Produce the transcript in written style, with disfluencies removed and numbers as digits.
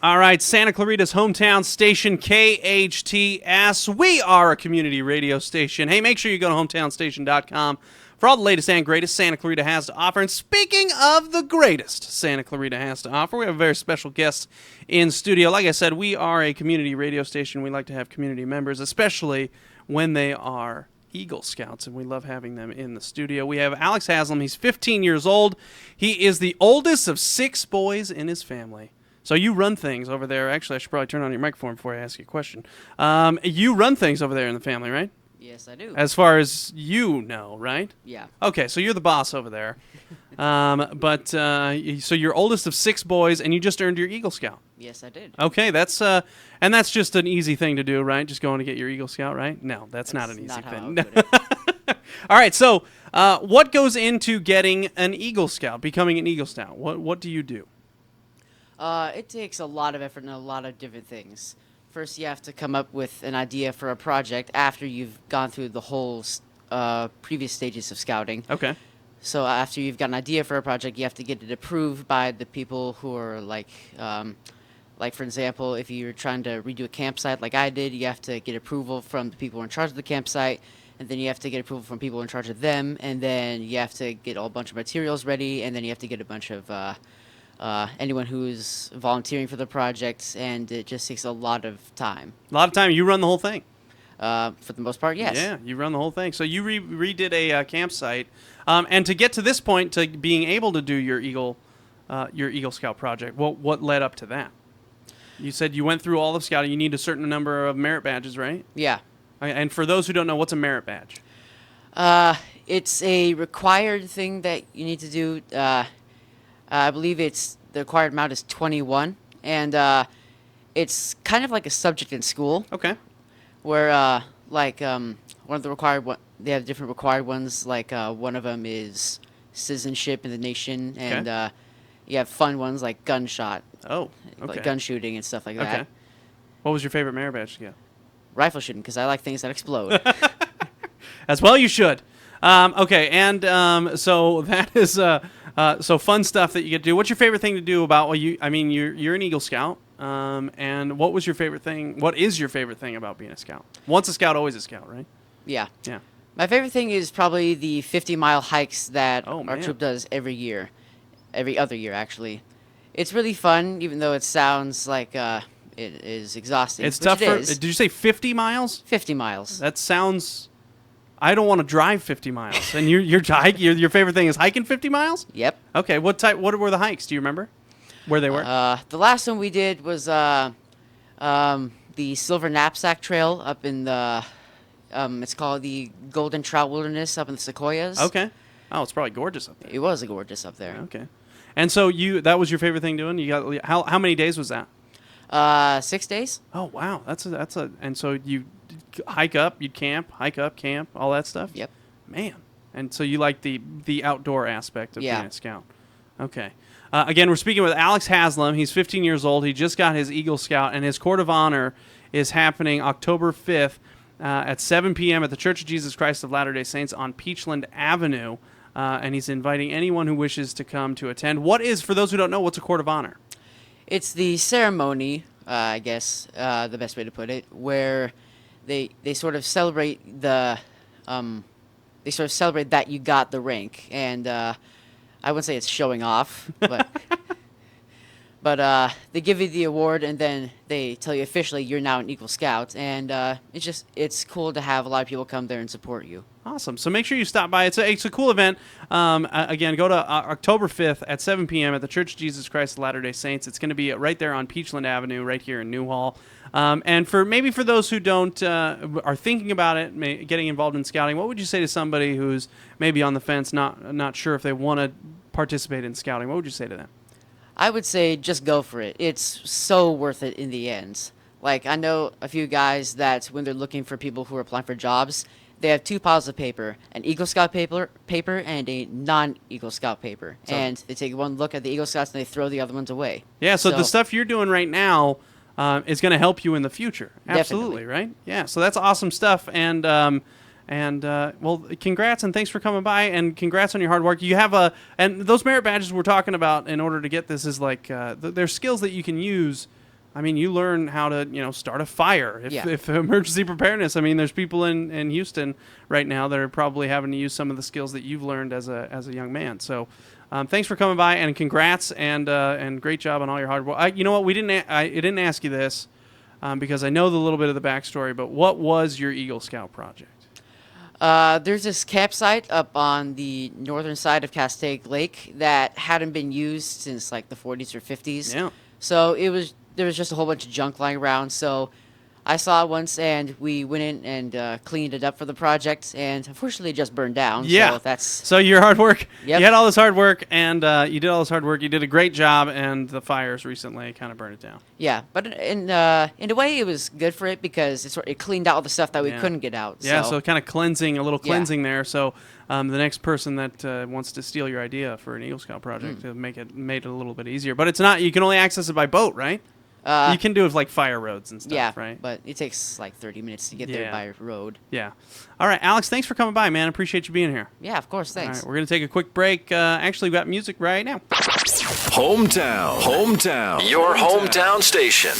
All right, Santa Clarita's hometown station, KHTS. We are a community radio station. Hey, make sure you go to hometownstation.com for all the latest and greatest Santa Clarita has to offer. And speaking of the greatest Santa Clarita has to offer, we have a very special guest in studio. Like I said, we are a community radio station. We like to have community members, especially when they are Eagle Scouts, and we love having them in the studio. We have Alex Haslam. He's 15 years old. He is the oldest of 6 boys in his family. So you run things over there. Actually, I should probably turn on your microphone before I ask you a question. You run things over there in the family, right? Yes, I do. As far as you know, right? Yeah. Okay, so you're the boss over there. So you're oldest of 6 boys, and you just earned your Eagle Scout. Yes, I did. Okay, that's just an easy thing to do, right? Just going to get your Eagle Scout, right? No, that's not an easy not thing. How I would put it. All right, so what goes into getting an Eagle Scout, becoming an Eagle Scout? What do you do? It takes a lot of effort and a lot of different things. First, you have to come up with an idea for a project after you've gone through the whole previous stages of scouting. Okay. So after you've got an idea for a project, you have to get it approved by the people who are like for example, if you're trying to redo a campsite like I did, you have to get approval from the people who are in charge of the campsite, and then you have to get approval from people in charge of them, and then you have to get a bunch of materials ready, and then you have to get a bunch of anyone who's volunteering for the project, and it just takes a lot of time. A lot of time. You run the whole thing. For the most part, yes. Yeah, you run the whole thing. So you redid a campsite, and to get to this point, to being able to do your Eagle Scout project, what led up to that? You said you went through all of scouting. You need a certain number of merit badges, right? Yeah. And for those who don't know, what's a merit badge? It's a required thing that you need to do. I believe the required amount is 21, and it's kind of like a subject in school. Okay. Where one of the they have different required ones. Like one of them is citizenship in the nation, and you have fun ones like gunshot. Oh, okay. Like gun shooting and stuff like that. Okay. What was your favorite merit badge to get? Rifle shooting, because I like things that explode. As well you should. Okay, and so that is so fun stuff that you get to do. What's your favorite thing to do about you're an Eagle Scout, and what is your favorite thing about being a scout? Once a scout, always a scout, right? Yeah. Yeah. My favorite thing is probably the 50-mile hikes that our man. troop does every other year, actually. It's really fun, even though it sounds like it is exhausting. It's tough. It is. Did you say 50 miles? 50 miles. That sounds. I don't want to drive 50 miles. And your favorite thing is hiking 50 miles? Yep. Okay. What were the hikes? Do you remember where they were? The last one we did was the Silver Knapsack Trail up in the it's called the Golden Trout Wilderness up in the Sequoias. Okay. Oh, it's probably gorgeous up there. It was gorgeous up there. Okay. And so that was your favorite thing doing? You got how many days was that? 6 days. Oh wow, and so you hike up, you'd camp, all that stuff. Yep. Man, and so you like the outdoor aspect of being a scout. Okay. Again, we're speaking with Alex Haslam. He's 15 years old. He just got his Eagle Scout, and his Court of Honor is happening October 5th at 7 p.m. at the Church of Jesus Christ of Latter-day Saints on Peachland Avenue. And he's inviting anyone who wishes to come to attend. For those who don't know, what's a Court of Honor? It's the ceremony, I guess, the best way to put it, where they sort of celebrate that you got the rank, and I wouldn't say it's showing off, but but they give you the award, and then they tell you officially you're now an Eagle Scout, and it's cool to have a lot of people come there and support you. Awesome. So make sure you stop by. It's a cool event. Again, go to October 5th at 7 p.m. at the Church of Jesus Christ of Latter-day Saints. It's going to be right there on Peachland Avenue, right here in Newhall. And for those who don't are thinking about it, getting involved in scouting, what would you say to somebody who's maybe on the fence, not sure if they want to participate in scouting? What would you say to them? I would say just go for it. It's so worth it in the end. Like, I know a few guys that when they're looking for people who are applying for jobs, they have 2 piles of paper, an Eagle Scout paper and a non-Eagle Scout paper. And they take one look at the Eagle Scouts and they throw the other ones away. Yeah, so the stuff you're doing right now is going to help you in the future. Absolutely, definitely. Right? Yeah, so that's awesome stuff. And well, congrats and thanks for coming by, and congrats on your hard work. You have and those merit badges we're talking about in order to get this is like, they're skills that you can use I mean, you learn how to, start a fire. If emergency preparedness, I mean, there's people in Houston right now that are probably having to use some of the skills that you've learned as a young man. So, thanks for coming by, and congrats, and great job on all your hard work. You know what? I didn't ask you this because I know the little bit of the backstory, but what was your Eagle Scout project? There's this campsite up on the northern side of Castaic Lake that hadn't been used since like the 40s or 50s. Yeah. So there was just a whole bunch of junk lying around. So I saw it once, and we went in and cleaned it up for the project, and unfortunately it just burned down. Yeah. So So your hard work, Yep. you had all this hard work, and you did all this hard work. You did a great job, and the fires recently kind of burned it down. Yeah, but in a way it was good for it because it cleaned out all the stuff that we couldn't get out. Yeah, so kind of cleansing, a little cleansing there. So the next person that wants to steal your idea for an Eagle Scout project to made it a little bit easier. But it's not, you can only access it by boat, right? You can do it with like fire roads and stuff, right? But it takes like 30 minutes to get there by road. Yeah. All right, Alex, thanks for coming by, man. Appreciate you being here. Yeah, of course. Thanks. All right, we're going to take a quick break. Actually, we've got music right now. Hometown. Your hometown station.